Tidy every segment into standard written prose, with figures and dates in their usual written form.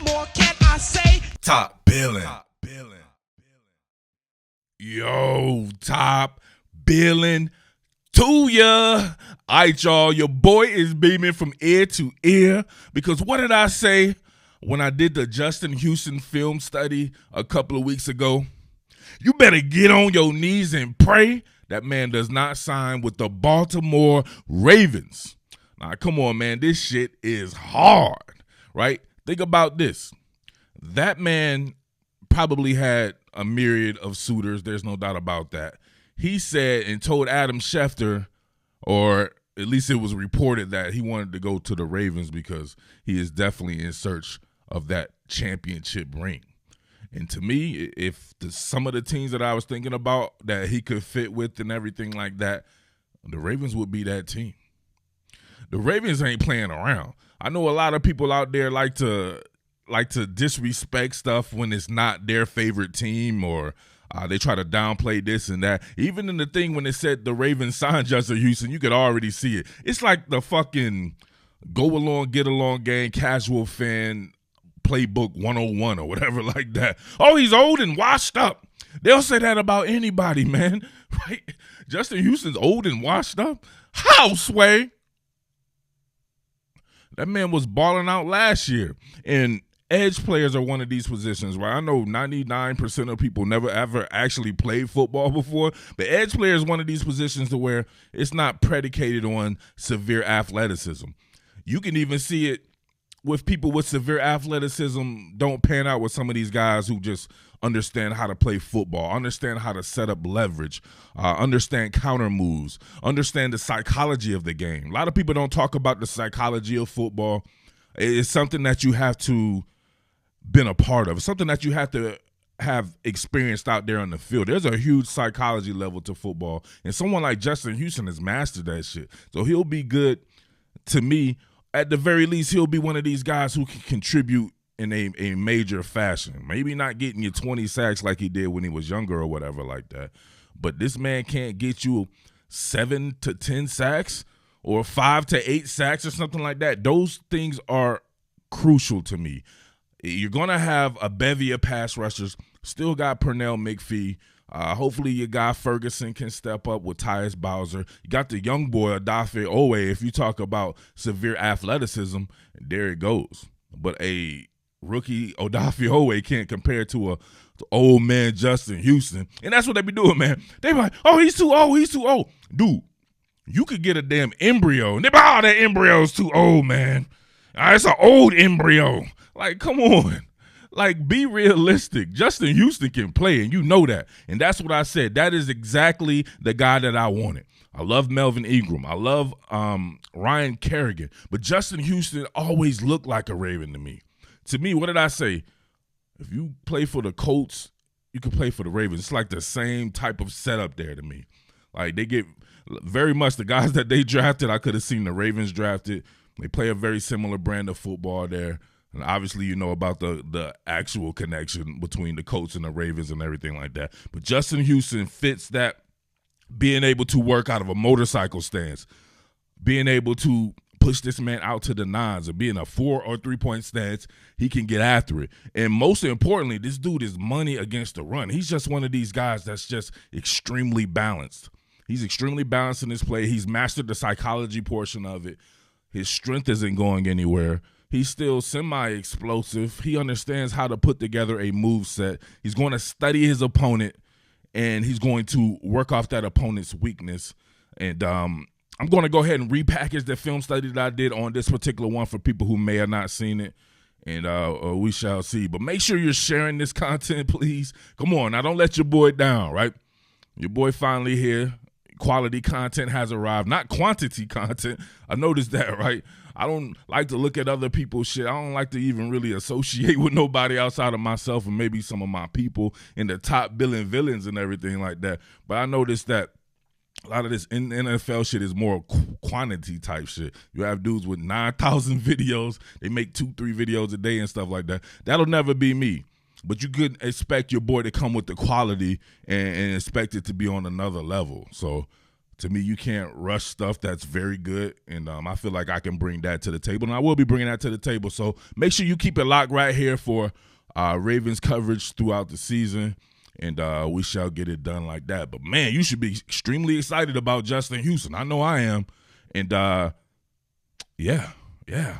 more can I say? Top Billin. Yo, Top Billin to ya. All right, y'all, your boy is beaming from ear to ear because what did I say when I did the Justin Houston film study a couple of weeks ago? You better get on your knees and pray that man does not sign with the Baltimore Ravens. Now, come on, man. This shit is hard, right? Think about this. That man probably had a myriad of suitors. There's no doubt about that. He said and told Adam Schefter, or at least it was reported, that he wanted to go to the Ravens because he is definitely in search of that championship ring. And to me, if some of the teams that I was thinking about that he could fit with and everything like that, the Ravens would be that team. The Ravens ain't playing around. I know a lot of people out there like to disrespect stuff when it's not their favorite team, or they try to downplay this and that. Even in the thing when it said the Ravens signed Justin Houston, you could already see it. It's like the fucking go along, get along game, casual fan playbook 101 or whatever like that. Oh, he's old and washed up. They'll say that about anybody, man. Right? Justin Houston's old and washed up? How, Sway? That man was balling out last year. And edge players are one of these positions, right? I know 99% of people never ever actually played football before, but edge player is one of these positions to where it's not predicated on severe athleticism. You can even see it with people with severe athleticism don't pan out with some of these guys who just understand how to play football, understand how to set up leverage, understand counter moves, understand the psychology of the game. A lot of people don't talk about the psychology of football. It's something that you have to been a part of. It's something that you have to have experienced out there on the field. There's a huge psychology level to football, and someone like Justin Houston has mastered that shit. So he'll be good to me. At the very least, he'll be one of these guys who can contribute in a major fashion. Maybe not getting you 20 sacks like he did when he was younger or whatever like that, but this man can't get you 7 to 10 sacks or 5 to 8 sacks or something like that. Those things are crucial to me. You're going to have a bevy of pass rushers. Still got Pernell McPhee. Hopefully your guy Ferguson can step up with Tyus Bowser. You got the young boy Odafe Owe. If you talk about severe athleticism, there it goes. But a rookie Odafe Owe can't compare to old man Justin Houston. And that's what they be doing, man. They be like, oh, he's too old. He's too old. Dude, you could get a damn embryo. And they be, oh, that embryo's too old, man. It's an old embryo. Like, come on. Like, be realistic. Justin Houston can play, and you know that. And that's what I said. That is exactly the guy that I wanted. I love Melvin Ingram. I love Ryan Kerrigan. But Justin Houston always looked like a Raven to me. To me, what did I say? If you play for the Colts, you can play for the Ravens. It's like the same type of setup there to me. Like, they get very much the guys that they drafted, I could have seen the Ravens drafted. They play a very similar brand of football there. And obviously, you know about the actual connection between the Colts and the Ravens and everything like that. But Justin Houston fits that, being able to work out of a motorcycle stance, being able to push this man out to the nines, or being a 4 or 3 point stance, he can get after it. And most importantly, this dude is money against the run. He's just one of these guys that's just extremely balanced. He's extremely balanced in his play. He's mastered the psychology portion of it. His strength isn't going anywhere. He's still semi-explosive. He understands how to put together a move set. He's going to study his opponent, and he's going to work off that opponent's weakness. And I'm going to go ahead and repackage the film study that I did on this particular one for people who may have not seen it, and we shall see. But make sure you're sharing this content, please. Come on, now don't let your boy down, right? Your boy finally here. Quality content has arrived, not quantity content. I noticed that, right? I don't like to look at other people's shit. I don't like to even really associate with nobody outside of myself and maybe some of my people in the top billing villains and everything like that. But I noticed that a lot of this NFL shit is more quantity type shit. You have dudes with 9,000 videos. They make 2-3 videos a day and stuff like that. That'll never be me. But you couldn't expect your boy to come with the quality and expect it to be on another level. So To me, you can't rush stuff that's very good, and I feel like I can bring that to the table, and I will be bringing that to the table. So make sure you keep it locked right here for Ravens coverage throughout the season, and we shall get it done like that. But, man, you should be extremely excited about Justin Houston. I know I am, and yeah,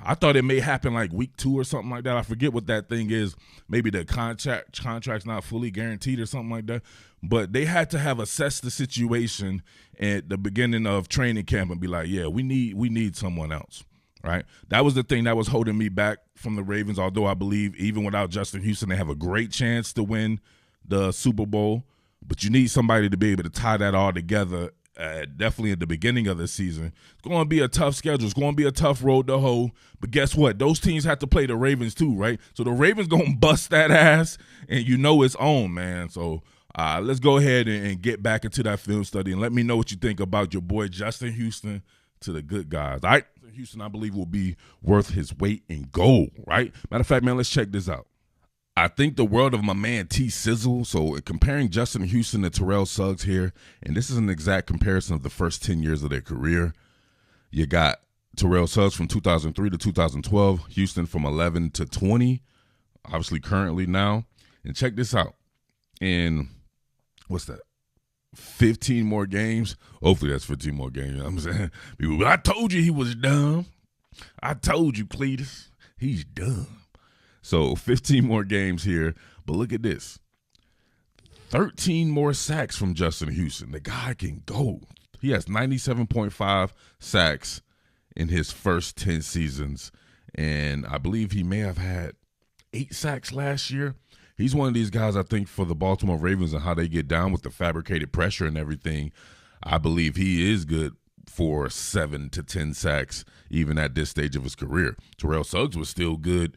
I thought it may happen like week 2 or something like that. I forget what that thing is. Maybe the contract's not fully guaranteed or something like that. But they had to have assessed the situation at the beginning of training camp and be like, yeah, we need someone else, right? That was the thing that was holding me back from the Ravens, although I believe even without Justin Houston, they have a great chance to win the Super Bowl. But you need somebody to be able to tie that all together. Definitely at the beginning of the season. It's going to be a tough schedule. It's going to be a tough road to hoe. But guess what? Those teams have to play the Ravens too, right? So the Ravens going to bust that ass, and you know it's on, man. So let's go ahead and get back into that film study and let me know what you think about your boy Justin Houston to the good guys. All right? Houston, I believe, will be worth his weight in gold, right? Matter of fact, man, let's check this out. I think the world of my man T Sizzle. So comparing Justin Houston to Terrell Suggs here, and this is an exact comparison of the first 10 years of their career. You got Terrell Suggs from 2003 to 2012, Houston from 11 to 20, obviously currently now. And check this out. In, what's that, 15 more games? Hopefully that's 15 more games. You know what I'm saying? People, I told you he was dumb. I told you, Cletus, he's dumb. So 15 more games here, but look at this. 13 more sacks from Justin Houston. The guy can go. He has 97.5 sacks in his first 10 seasons, and I believe he may have had 8 sacks last year. He's one of these guys, I think, for the Baltimore Ravens and how they get down with the fabricated pressure and everything. I believe he is good for 7 to 10 sacks even at this stage of his career. Terrell Suggs was still good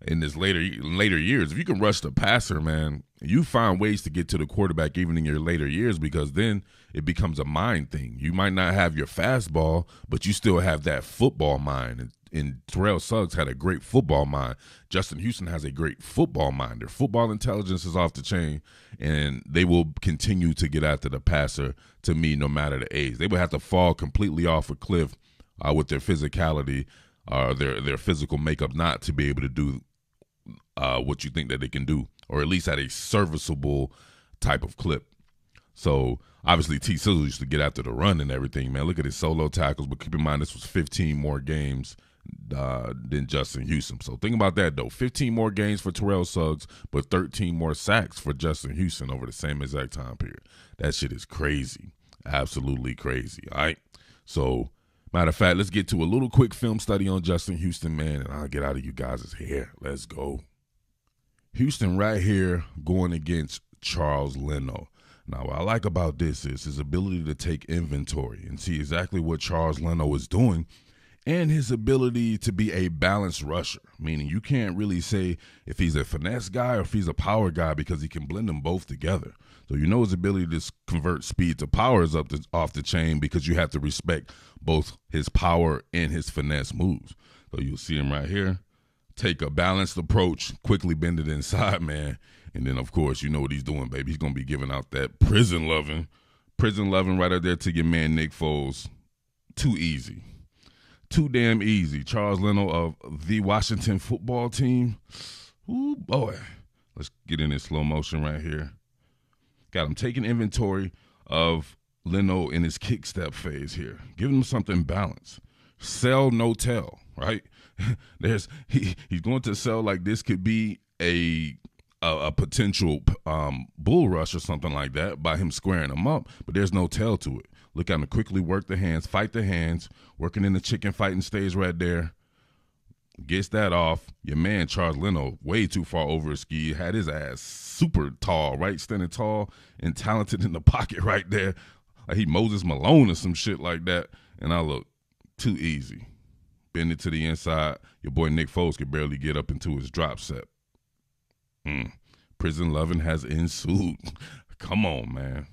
in his later years. If you can rush the passer, man, you find ways to get to the quarterback even in your later years, because then it becomes a mind thing. You might not have your fastball, but you still have that football mind. And Terrell Suggs had a great football mind. Justin Houston has a great football mind. Their football intelligence is off the chain, and they will continue to get after the passer, to me, no matter the age. They would have to fall completely off a cliff with their physicality, their physical makeup, not to be able to do what you think that they can do, or at least at a serviceable type of clip. So obviously T Sizzle used to get after the run and everything, man. Look at his solo tackles, but keep in mind this was 15 more games than Justin Houston. So think about that, though. 15 more games for Terrell Suggs, but 13 more sacks for Justin Houston over the same exact time period. That shit is crazy. Absolutely crazy, all right? So matter of fact, let's get to a little quick film study on Justin Houston, man, and I'll get out of you guys' hair. Let's go. Houston right here going against Charles Leno. Now, what I like about this is his ability to take inventory and see exactly what Charles Leno is doing, and his ability to be a balanced rusher, meaning you can't really say if he's a finesse guy or if he's a power guy, because he can blend them both together. So you know his ability to convert speed to power is off the chain, because you have to respect both his power and his finesse moves. So you'll see him right here. Take a balanced approach, quickly bend it inside, man. And then, of course, you know what he's doing, baby. He's going to be giving out that prison loving right out there to your man Nick Foles. Too easy. Too damn easy. Charles Leno of the Washington football team. Ooh, boy. Let's get in slow motion right here. Got him taking inventory of Leno in his kick step phase here. Give him something balanced. Sell, no tell, right? He's going to sell like this could be a potential bull rush or something like that by him squaring him up, but there's no tell to it. Look at him quickly work the hands, fight the hands, working in the chicken fighting stage right there. Gets that off. Your man Charles Leno, way too far over his ski, had his ass super tall, right? Standing tall and talented in the pocket right there. Like he Moses Malone or some shit like that. And I look, too easy. Bend it to the inside. Your boy Nick Foles could barely get up into his drop set. Prison loving has ensued. Come on, man.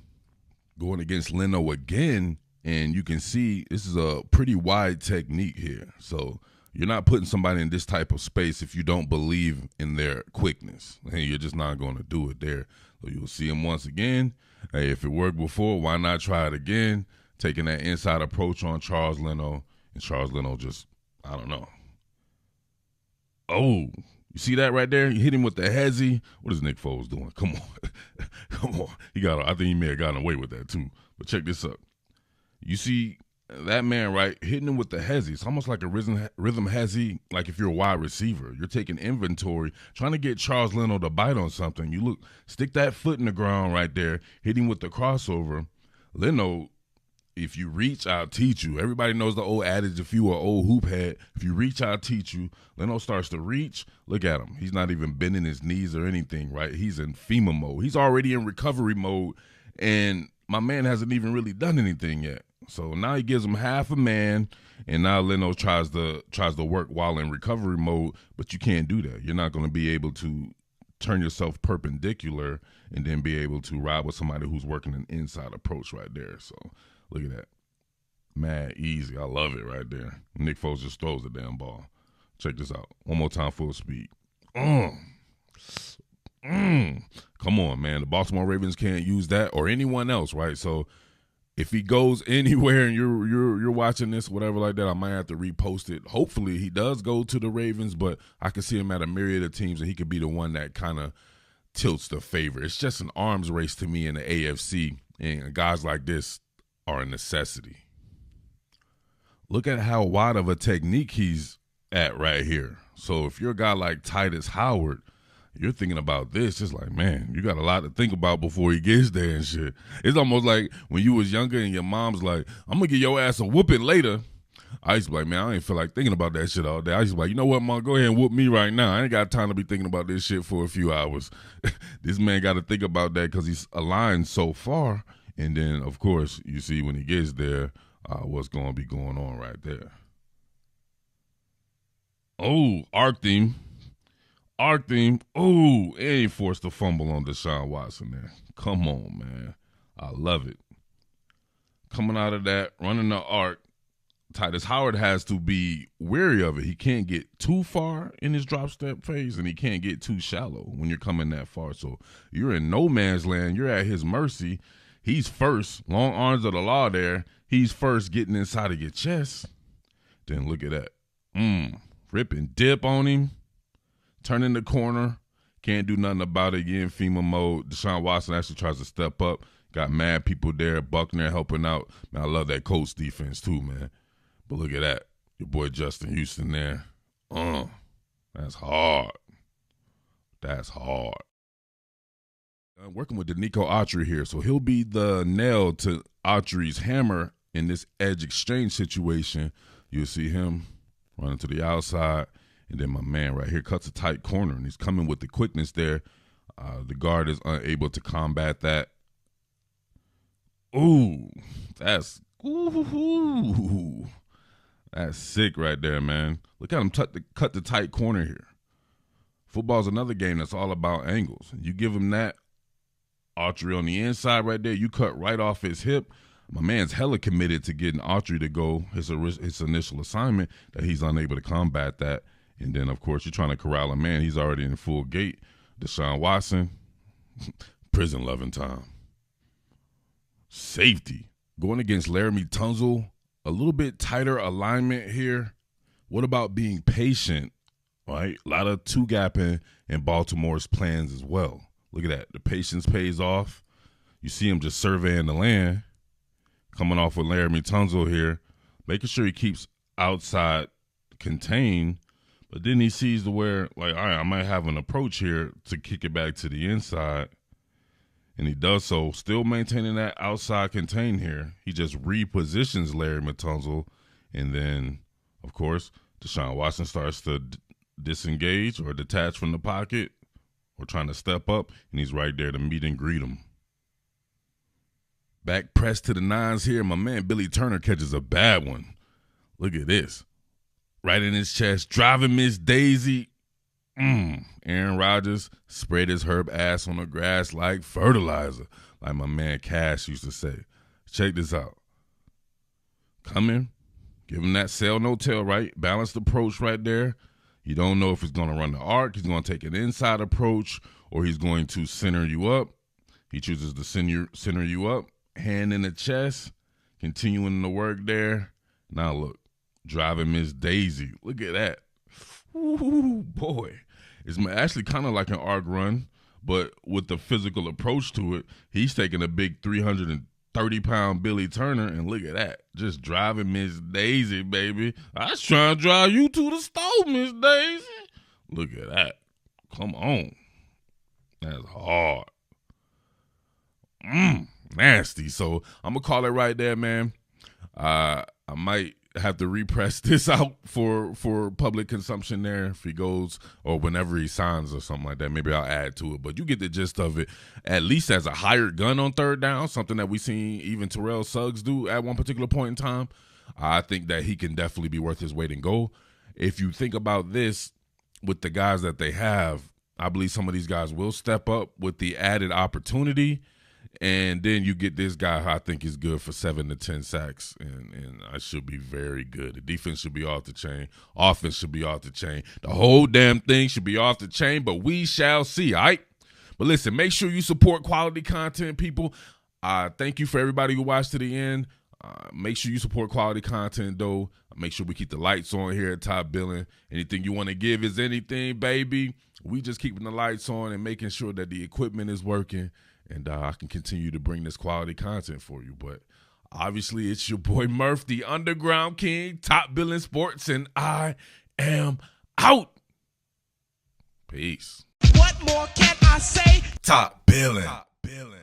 Going against Leno again, and you can see this is a pretty wide technique here. So you're not putting somebody in this type of space if you don't believe in their quickness. Hey, you're just not going to do it there. So you'll see him once again. Hey, if it worked before, why not try it again? taking that inside approach on Charles Leno, and Charles Leno just, I don't know. Oh, you see that right there? You hit him with the hezzy. What is Nick Foles doing? Come on. Come on. I think he may have gotten away with that too. But check this out. You see that man, right, hitting him with the hezzy. It's almost like a rhythm hezzy, like if you're a wide receiver. You're taking inventory, trying to get Charles Leno to bite on something. You stick that foot in the ground right there, hit him with the crossover. Leno, if you reach, I'll teach you. Everybody knows the old adage, if you are old hoop head, if you reach, I'll teach you. Leno starts to reach. Look at him. He's not even bending his knees or anything, right? He's in FEMA mode. He's already in recovery mode, and my man hasn't even really done anything yet. So now he gives him half a man, and now Leno tries to work while in recovery mode, but you can't do that. You're not going to be able to turn yourself perpendicular and then be able to ride with somebody who's working an inside approach right there. So look at that. Mad easy. I love it right there. Nick Foles just throws the damn ball. Check this out. One more time, full speed. Come on, man. The Baltimore Ravens can't use that or anyone else, right? So if he goes anywhere and you're watching this, whatever like that, I might have to repost it. Hopefully he does go to the Ravens, but I can see him at a myriad of teams, and he could be the one that kind of tilts the favor. It's just an arms race to me in the AFC, and guys like this are a necessity. Look at how wide of a technique he's at right here. So if you're a guy like Titus Howard, you're thinking about this. It's like, man, you got a lot to think about before he gets there and shit. It's almost like when you was younger and your mom's like, I'm going to give your ass a whooping later. I used to be like, man, I ain't feel like thinking about that shit all day. I used to be like, you know what, Mom, go ahead and whoop me right now. I ain't got time to be thinking about this shit for a few hours. This man got to think about that because he's aligned so far. And then, of course, you see when he gets there, what's going to be going on right there. Oh, arc theme. Oh, and he forced a fumble on Deshaun Watson there. Come on, man. I love it. Coming out of that, running the arc, Titus Howard has to be wary of it. He can't get too far in his drop step phase, and he can't get too shallow when you're coming that far. So you're in no man's land. You're at his mercy. He's first. Long arms of the law there. He's first getting inside of your chest. Then look at that. Rip and dip on him. Turning the corner, can't do nothing about it. Again, FEMA mode. Deshaun Watson actually tries to step up. Got mad people there. Buckner helping out. Man, I love that Colts defense too, man. But look at that. Your boy Justin Houston there. That's hard. That's hard. I'm working with Danico Autry here, so he'll be the nail to Autry's hammer in this edge exchange situation. You'll see him running to the outside. And then my man right here cuts a tight corner, and he's coming with the quickness there. The guard is unable to combat that. That's sick right there, man. Look at him cut the tight corner here. Football's another game that's all about angles. You give him that, Autry on the inside right there, you cut right off his hip. My man's hella committed to getting Autry to go his initial assignment, that he's unable to combat that. And then, of course, you're trying to corral a man. He's already in full gait. Deshaun Watson, prison loving time. Safety. Going against Laramie Tunsil, a little bit tighter alignment here. What about being patient, right? A lot of two-gapping in Baltimore's plans as well. Look at that. The patience pays off. You see him just surveying the land. Coming off with Laramie Tunsil here. Making sure he keeps outside contained. But then he sees where, like, all right, I might have an approach here to kick it back to the inside. And he does so, still maintaining that outside contain here. He just repositions Larry Tunsil. And then, of course, Deshaun Watson starts to disengage or detach from the pocket or trying to step up. And he's right there to meet and greet him. Back press to the nines here. My man Billy Turner catches a bad one. Look at this. Right in his chest, driving Miss Daisy. Aaron Rodgers spread his herb ass on the grass like fertilizer, like my man Cash used to say. Check this out. Come in, give him that sail no tail, right? Balanced approach right there. You don't know if he's going to run the arc, he's going to take an inside approach, or he's going to center you up. He chooses to center you up, hand in the chest, continuing to work there. Now look, driving Miss Daisy. Look at that. Ooh, boy. It's actually kind of like an arc run, but with the physical approach to it, he's taking a big 330-pound Billy Turner, and look at that. Just driving Miss Daisy, baby. I was trying to drive you to the stove, Miss Daisy. Look at that. Come on. That's hard. Nasty. So I'm going to call it right there, man. I might have to repress this out for public consumption there if he goes, or whenever he signs or something like that. Maybe I'll add to it, but you get the gist of it. At least as a hired gun on third down, something that we seen even Terrell Suggs do at one particular point in time. I think that he can definitely be worth his weight in gold. If you think about this with the guys that they have, I believe some of these guys will step up with the added opportunity. And then you get this guy who I think is good for 7 to 10 sacks, and I should be very good. The defense should be off the chain. Offense should be off the chain. The whole damn thing should be off the chain, but we shall see, all right? But listen, make sure you support quality content, people. Thank you for everybody who watched to the end. Make sure you support quality content, though. Make sure we keep the lights on here at Top Billin. Anything you want to give is anything, baby. We just keeping the lights on and making sure that the equipment is working. And I can continue to bring this quality content for you. But obviously, it's your boy Murph, the Underground King, Top Billin Sports, and I am out. Peace. What more can I say? Top Billin. Top Billin.